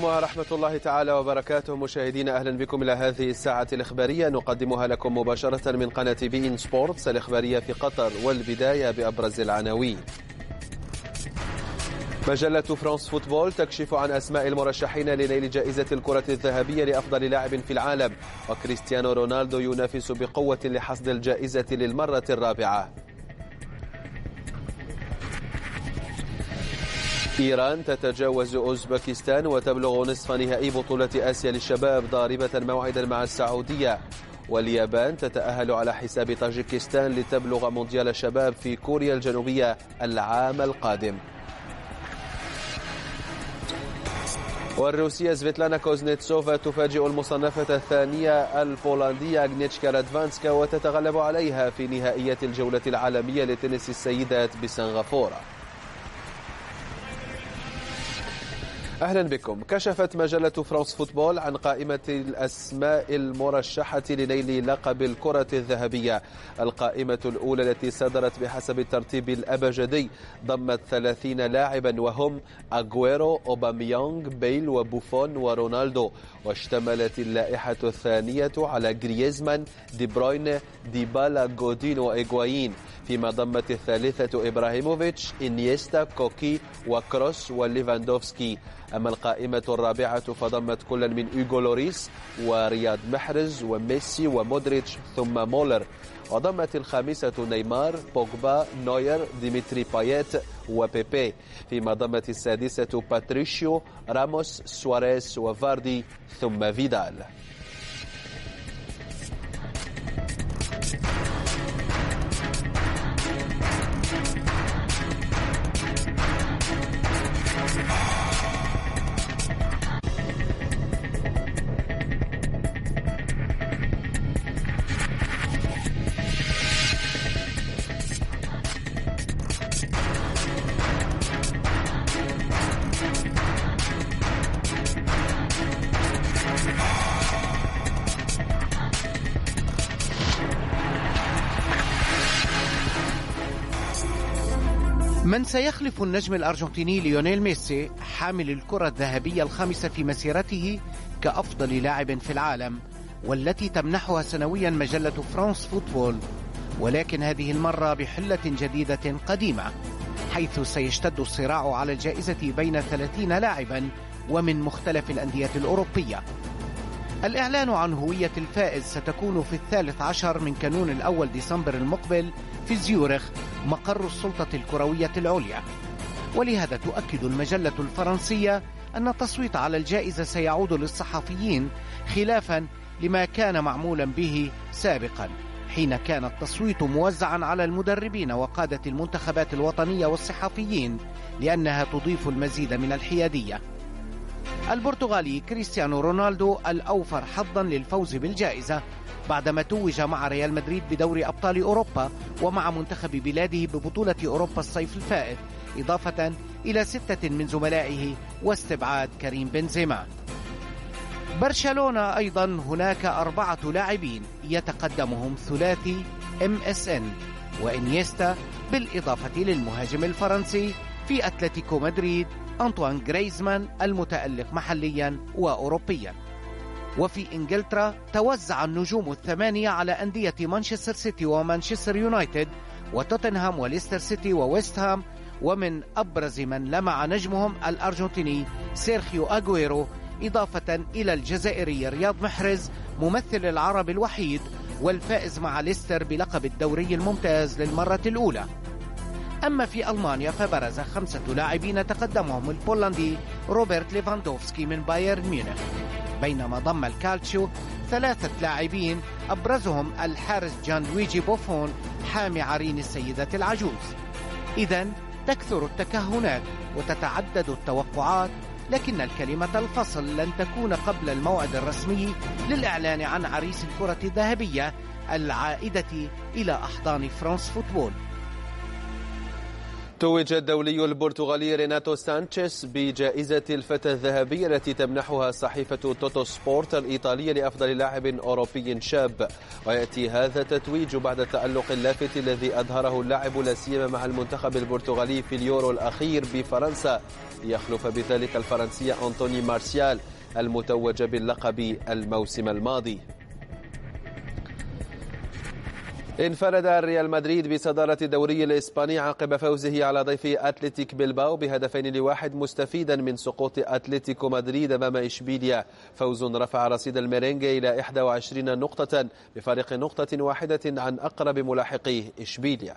عليكم ورحمة الله تعالى وبركاته مشاهدينا، أهلا بكم إلى هذه الساعة الإخبارية نقدمها لكم مباشرة من قناة بي إن سبورتس الإخبارية في قطر. والبداية بأبرز العناوين. مجلة فرانس فوتبول تكشف عن أسماء المرشحين لنيل جائزة الكرة الذهبية لأفضل لاعب في العالم، وكريستيانو رونالدو ينافس بقوة لحصد الجائزة للمرة الرابعة. إيران تتجاوز أوزبكستان وتبلغ نصف نهائي بطولة آسيا للشباب ضاربة موعدا مع السعودية. واليابان تتأهل على حساب طاجيكستان لتبلغ مونديال الشباب في كوريا الجنوبية العام القادم. والروسية سفيتلانا كوزنيتسوفا تفاجئ المصنفة الثانية البولندية أغنيتشكا رادفانسكا وتتغلب عليها في نهائيات الجولة العالمية لتنس السيدات بسنغافورة. أهلا بكم. كشفت مجلة فرانس فوتبول عن قائمة الأسماء المرشحة لنيل لقب الكرة الذهبية. القائمة الأولى التي صدرت بحسب الترتيب الأبجدي ضمت 30 لاعبا، وهم أغويرو، أوباميانغ، بيل وبوفون ورونالدو. واشتملت اللائحة الثانية على غريزمان، دي بروين، ديبالا، غودين وإيغوايين، فيما ضمت الثالثة إبراهيموفيتش، إنيستا، كوكي وكروس وليفاندوفسكي. أما القائمة الرابعة فضمت كل من إيغو لوريس ورياض محرز وميسي ومودريتش ثم مولر. وضمت الخامسة نيمار، بوغبا، نوير، ديمتري بايت وبيبي، فيما ضمت السادسة باتريشيو، راموس، سواريز وفاردي ثم فيدال. من سيخلف النجم الأرجنتيني ليونيل ميسي حامل الكرة الذهبية الخامسة في مسيرته كأفضل لاعب في العالم، والتي تمنحها سنويا مجلة فرانس فوتبول، ولكن هذه المرة بحلة جديدة قديمة، حيث سيشتد الصراع على الجائزة بين 30 لاعبا ومن مختلف الأندية الأوروبية. الإعلان عن هوية الفائز ستكون في 13 من كانون الأول ديسمبر المقبل في زيورخ، مقر السلطة الكروية العليا. ولهذا تؤكد المجلة الفرنسية أن التصويت على الجائزة سيعود للصحفيين، خلافا لما كان معمولا به سابقا، حين كان التصويت موزعا على المدربين وقادة المنتخبات الوطنية والصحفيين، لأنها تضيف المزيد من الحيادية. البرتغالي كريستيانو رونالدو الأوفر حظا للفوز بالجائزة بعدما توج مع ريال مدريد بدوري أبطال أوروبا ومع منتخب بلاده ببطولة أوروبا الصيف الفائت، إضافة إلى 6 من زملائه واستبعاد كريم بنزيما. برشلونة أيضا هناك 4 لاعبين يتقدمهم ثلاثي MSN وإنيستا، بالإضافة للمهاجم الفرنسي في أتلتيكو مدريد أنطوان غريزمان المتألق محليا وأوروبيا. وفي إنجلترا توزع النجوم 8 على أندية مانشستر سيتي ومانشستر يونايتد وتوتنهام وليستر سيتي وويست هام، ومن أبرز من لمع نجمهم الأرجنتيني سيرخيو أغويرو، إضافة إلى الجزائري رياض محرز ممثل العرب الوحيد والفائز مع ليستر بلقب الدوري الممتاز للمرة الأولى. أما في ألمانيا فبرز 5 لاعبين تقدمهم البولندي روبرت ليفاندوفسكي من بايرن ميونخ، بينما ضم الكالتشيو 3 لاعبين أبرزهم الحارس جان لويجي بوفون حامي عرين السيدة العجوز. إذن تكثر التكهنات وتتعدد التوقعات، لكن الكلمة الفصل لن تكون قبل الموعد الرسمي للإعلان عن عريس الكرة الذهبية العائدة إلى أحضان فرانس فوتبول. توج الدولي البرتغالي ريناتو سانشيز بجائزة الفتى الذهبية التي تمنحها صحيفة توتو سبورت الإيطالية لأفضل لاعب أوروبي شاب، ويأتي هذا التتويج بعد التألق اللافت الذي أظهره اللاعب لا سيما مع المنتخب البرتغالي في اليورو الأخير بفرنسا، ليخلف بذلك الفرنسي أنطوني مارسيال المتوج باللقب الموسم الماضي. انفرد ريال مدريد بصدارة الدوري الإسباني عقب فوزه على ضيف أتلتيك بلباو ب2-1 مستفيدا من سقوط أتلتيكو مدريد أمام إشبيليا. فوز رفع رصيد الميرينجي إلى 21 نقطة بفارق نقطة واحدة عن أقرب ملاحقيه إشبيليا.